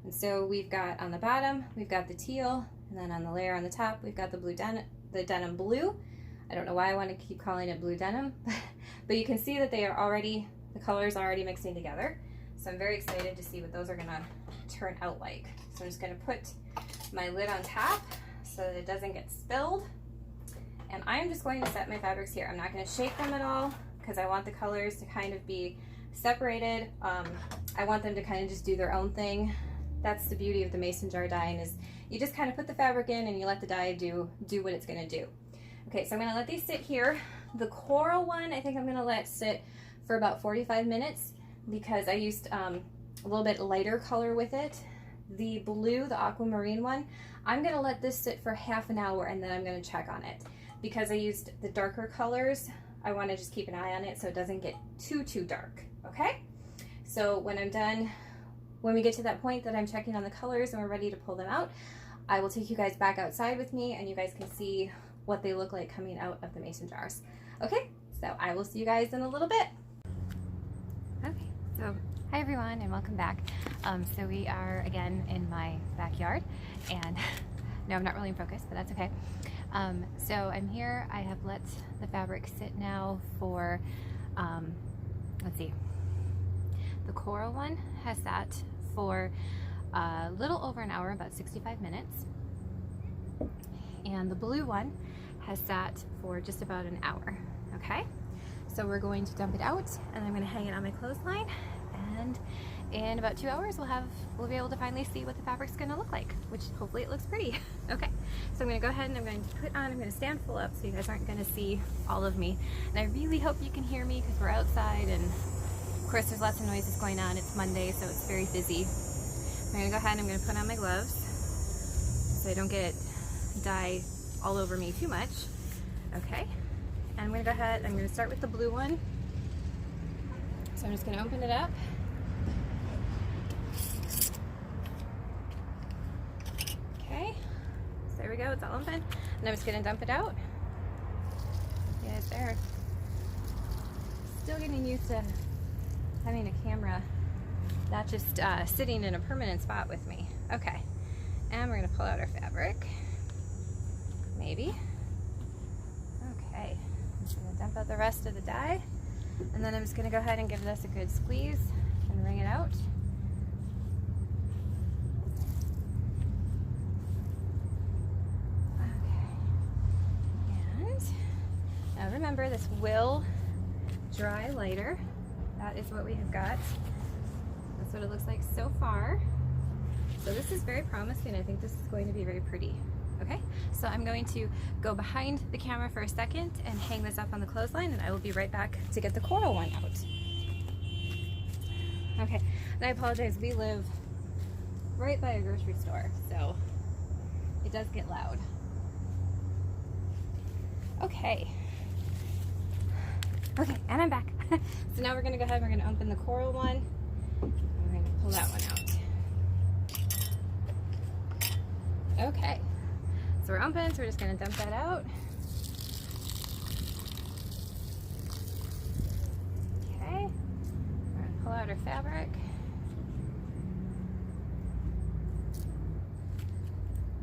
And so we've got on the bottom, we've got the teal, and then on the layer on the top, we've got the blue denim blue. I don't know why I want to keep calling it blue denim, but you can see that the colors are already mixing together. So I'm very excited to see what those are gonna turn out like. So I'm just gonna put my lid on top so that it doesn't get spilled. And I'm just going to set my fabrics here. I'm not gonna shake them at all because I want the colors to kind of be separated. I want them to kind of just do their own thing. That's the beauty of the mason jar dyeing, is you just kind of put the fabric in and you let the dye do what it's gonna do. Okay, so I'm gonna let these sit here. The coral one, I think I'm gonna let sit for about 45 minutes because I used a little bit lighter color with it. The blue, the aquamarine one, I'm gonna let this sit for half an hour and then I'm gonna check on it. Because I used the darker colors, I wanna just keep an eye on it so it doesn't get too dark, okay? So when I'm done, when we get to that point that I'm checking on the colors and we're ready to pull them out, I will take you guys back outside with me and you guys can see what they look like coming out of the mason jars. Okay, so I will see you guys in a little bit. Okay, so hi everyone and welcome back. So we are again in my backyard, and no, I'm not really in focus, but that's okay. So I'm here. I have let the fabric sit now for, let's see, the coral one has sat for a little over an hour, about 65 minutes. And the blue one has sat for just about an hour, okay? So we're going to dump it out and I'm gonna hang it on my clothesline, and in about 2 hours we'll be able to finally see what the fabric's gonna look like, which hopefully it looks pretty. Okay, so I'm gonna go ahead and I'm gonna stand full up so you guys aren't gonna see all of me. And I really hope you can hear me because we're outside, and of course there's lots of noises going on. It's Monday, so it's very busy. I'm gonna go ahead and I'm gonna put on my gloves so I don't get dye all over me too much. Okay, and I'm gonna go ahead, I'm gonna start with the blue one. So I'm just gonna open it up. Okay, so there we go, it's all open. And I'm just gonna dump it out. You guys there. Still getting used to having a camera not just sitting in a permanent spot with me. Okay, and we're gonna pull out our fabric. Maybe. Okay, I'm just gonna dump out the rest of the dye, and then I'm just gonna go ahead and give this a good squeeze and wring it out. Okay, and now remember, this will dry lighter. That is what we have got. That's what it looks like so far. So this is very promising. I think this is going to be very pretty. Okay, so I'm going to go behind the camera for a second and hang this up on the clothesline, and I will be right back to get the coral one out. Okay, and I apologize, we live right by a grocery store, so it does get loud. Okay. Okay, and I'm back. So now we're gonna go ahead and we're gonna open the coral one. We're gonna pull that one out. Okay, so we're open, so we're just going to dump that out. Okay, we're going to pull out our fabric.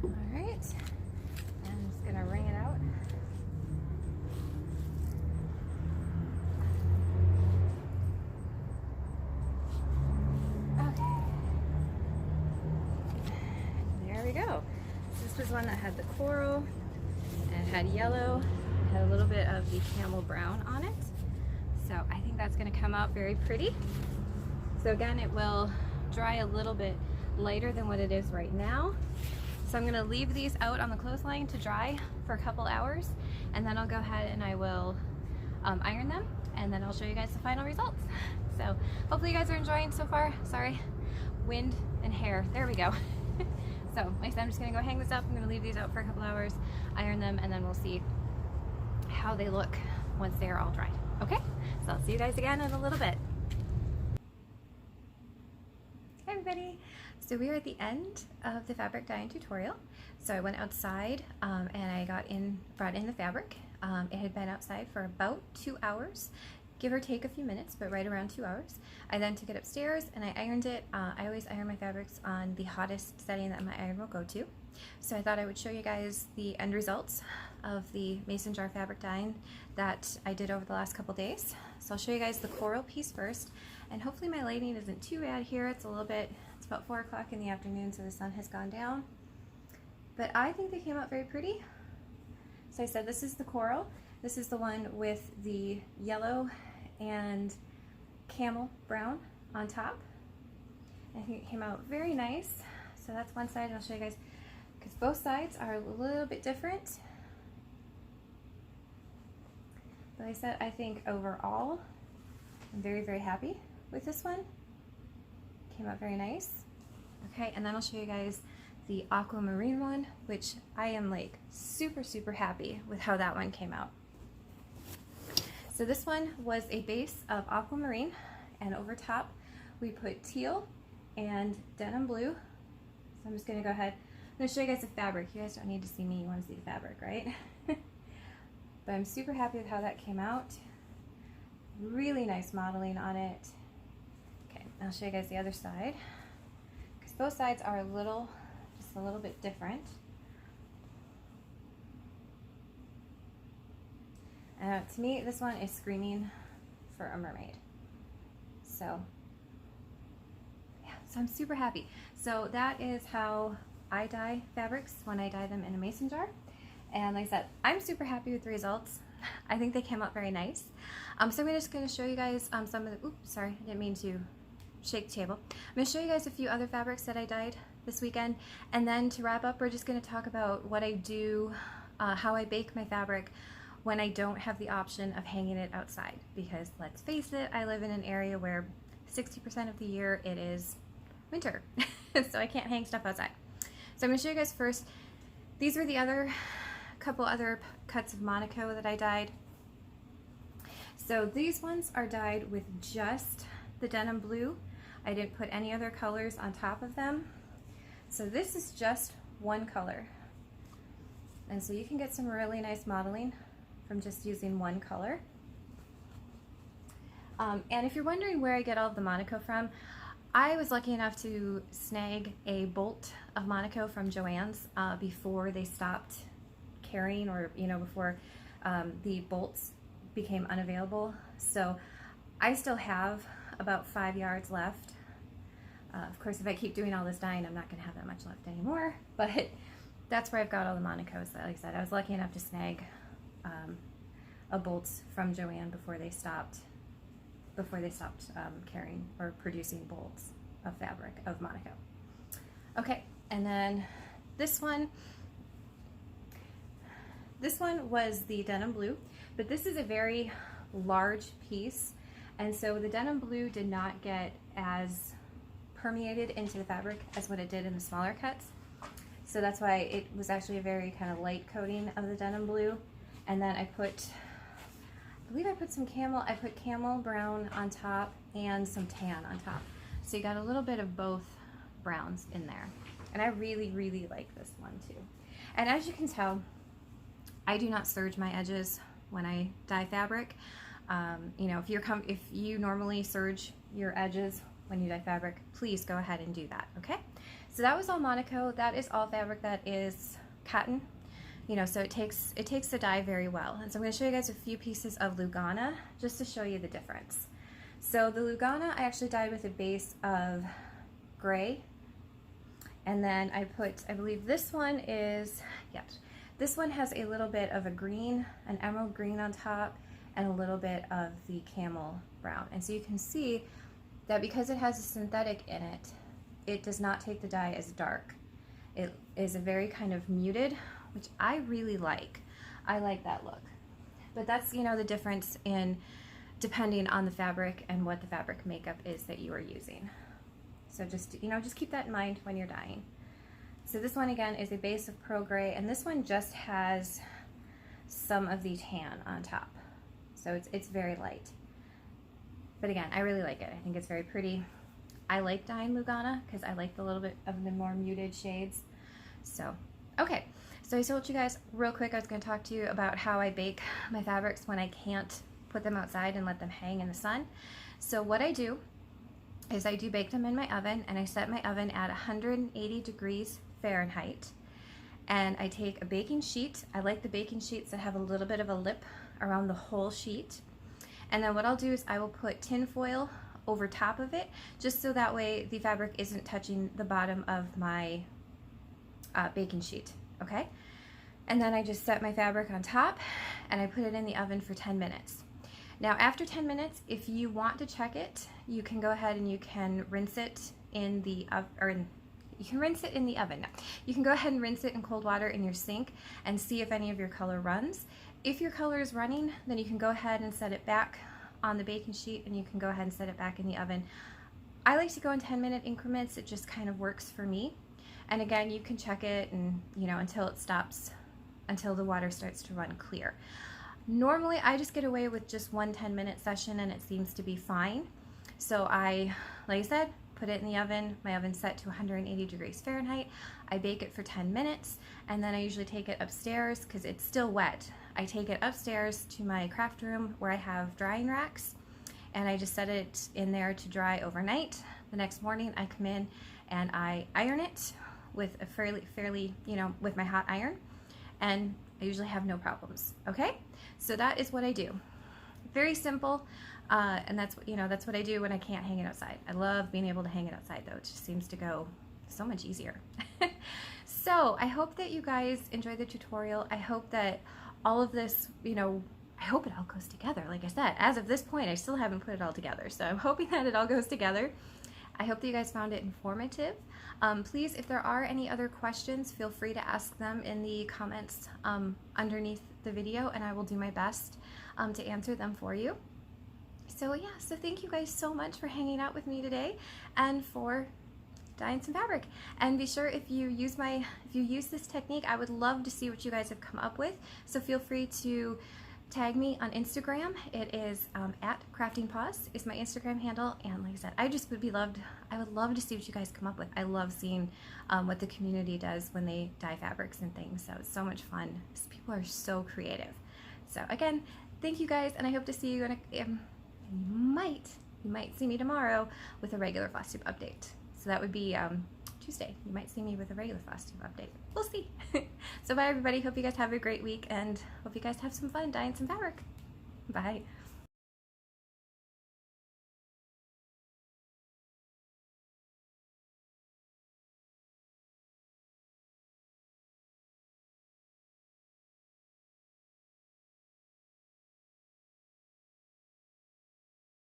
All right, and I'm just going to wring it out. Go. This was one that had the coral and it had yellow, it had a little bit of the camel brown on it. So I think that's going to come out very pretty. So again, it will dry a little bit lighter than what it is right now. So I'm going to leave these out on the clothesline to dry for a couple hours, and then I'll go ahead and I will iron them, and then I'll show you guys the final results. So hopefully you guys are enjoying so far. Sorry, wind and hair. There we go. So like I said, I'm just going to go hang this up. I'm going to leave these out for a couple hours, iron them, and then we'll see how they look once they are all dried. Okay? So I'll see you guys again in a little bit. Hi everybody! So we are at the end of the fabric dyeing tutorial. So I went outside and I brought in the fabric. It had been outside for about 2 hours. Give or take a few minutes, but right around 2 hours. I then took it upstairs and I ironed it. I always iron my fabrics on the hottest setting that my iron will go to. So I thought I would show you guys the end results of the mason jar fabric dyeing that I did over the last couple days. So I'll show you guys the coral piece first, and hopefully my lighting isn't too bad here. It's about 4 o'clock in the afternoon, so the sun has gone down. But I think they came out very pretty. So I said this is the coral. This is the one with the yellow and camel brown on top. I think it came out very nice. So that's one side, and I'll show you guys, because both sides are a little bit different. But like I said, I think overall, I'm very, very happy with this one. Came out very nice. Okay, and then I'll show you guys the aquamarine one, which I am like super, super happy with how that one came out. So this one was a base of aquamarine, and over top we put teal and denim blue. So I'm just going to go ahead. I'm going to show you guys the fabric. You guys don't need to see me, you want to see the fabric, right? But I'm super happy with how that came out. Really nice modeling on it. Okay, I'll show you guys the other side, because both sides are just a little bit different. To me, this one is screaming for a mermaid. So, yeah, so I'm super happy. So that is how I dye fabrics when I dye them in a mason jar. And like I said, I'm super happy with the results. I think they came out very nice. So I'm just going to show you guys some of the, oops, sorry, I didn't mean to shake the table. I'm going to show you guys a few other fabrics that I dyed this weekend. And then to wrap up, we're just going to talk about what I do, how I bake my fabric when I don't have the option of hanging it outside, because let's face it, I live in an area where 60% of the year it is winter, so I can't hang stuff outside. So I'm going to show you guys first. These were the couple other cuts of Monaco that I dyed. So these ones are dyed with just the denim blue. I didn't put any other colors on top of them. So this is just one color. And so you can get some really nice modeling from just using one color. And if you're wondering where I get all of the Monaco from, I was lucky enough to snag a bolt of Monaco from Joann's before they stopped carrying, or before the bolts became unavailable. So I still have about 5 yards left. Of course, if I keep doing all this dyeing, I'm not going to have that much left anymore, but that's where I've got all the Monacos. Like I said, I was lucky enough to snag a bolts from Joann before they stopped carrying or producing bolts of fabric of Monaco. Okay, and then this one was the denim blue, but this is a very large piece, and so the denim blue did not get as permeated into the fabric as what it did in the smaller cuts. So that's why it was actually a very kind of light coating of the denim blue. And then I believe I put some camel brown on top and some tan on top. So you got a little bit of both browns in there. And I really, really like this one too. And as you can tell, I do not serge my edges when I dye fabric. You know, if you normally serge your edges when you dye fabric, please go ahead and do that, okay? So that was all Monaco. That is all fabric that is cotton. You know, so it takes the dye very well. And so I'm going to show you guys a few pieces of Lugana just to show you the difference. So the Lugana I actually dyed with a base of gray, and then I believe this one is, yep, this one has a little bit of a green, an emerald green on top, and a little bit of the camel brown. And so you can see that because it has a synthetic in it, it does not take the dye as dark. It is a very kind of muted, which I really like. I like that look. But that's, you know, the difference in depending on the fabric and what the fabric makeup is that you are using. So just, you know, just keep that in mind when you're dyeing. So this one again is a base of pearl gray, and this one just has some of the tan on top. So it's very light. But again, I really like it. I think it's very pretty. I like dyeing Lugana because I like the little bit of the more muted shades. So, okay. So I told you guys real quick I was going to talk to you about how I bake my fabrics when I can't put them outside and let them hang in the sun. So what I do is I do bake them in my oven, and I set my oven at 180 degrees Fahrenheit. And I take a baking sheet. I like the baking sheets that have a little bit of a lip around the whole sheet. And then what I'll do is I will put tin foil over top of it, just so that way the fabric isn't touching the bottom of my baking sheet, okay? And then I just set my fabric on top, and I put it in the oven for 10 minutes. Now after 10 minutes, if you want to check it, you can go ahead and you can rinse it in the oven. You can rinse it in the oven. You can go ahead and rinse it in cold water in your sink and see if any of your color runs. If your color is running, then you can go ahead and set it back on the baking sheet, and you can go ahead and set it back in the oven. I like to go in 10-minute increments. It just kind of works for me. And again, you can check it, and you know, until it stops, until the water starts to run clear. Normally I just get away with just one 10-minute session, and it seems to be fine. So I, like I said, put it in the oven. My oven's set to 180 degrees Fahrenheit. I bake it for 10 minutes, and then I usually take it upstairs because it's still wet. I take it upstairs to my craft room where I have drying racks, and I just set it in there to dry overnight. The next morning I come in and I iron it with a fairly, you know, with my hot iron, and I usually have no problems. Okay, so that is what I do. Very simple, and that's, you know, that's what I do when I can't hang it outside. I love being able to hang it outside though. It just seems to go so much easier. So I hope that you guys enjoyed the tutorial. I hope that all of this, you know, I hope it all goes together. Like I said, as of this point, I still haven't put it all together. So I'm hoping that it all goes together. I hope that you guys found it informative. Please, if there are any other questions, feel free to ask them in the comments underneath the video, and I will do my best to answer them for you. So yeah, so thank you guys so much for hanging out with me today and for dyeing some fabric. And be sure, if you use this technique, I would love to see what you guys have come up with. So feel free to tag me on Instagram. It is at craftingpaws is my Instagram handle. And like I said, I would love to see what you guys come up with. I love seeing what the community does when they dye fabrics and things. So it's so much fun. People are so creative. So again, thank you guys, and I hope to see you in you might see me tomorrow with a regular Flosstube update. So that would be Tuesday. You might see me with a regular Flosstube update. We'll see. So bye everybody. Hope you guys have a great week, and hope you guys have some fun dyeing some fabric. Bye.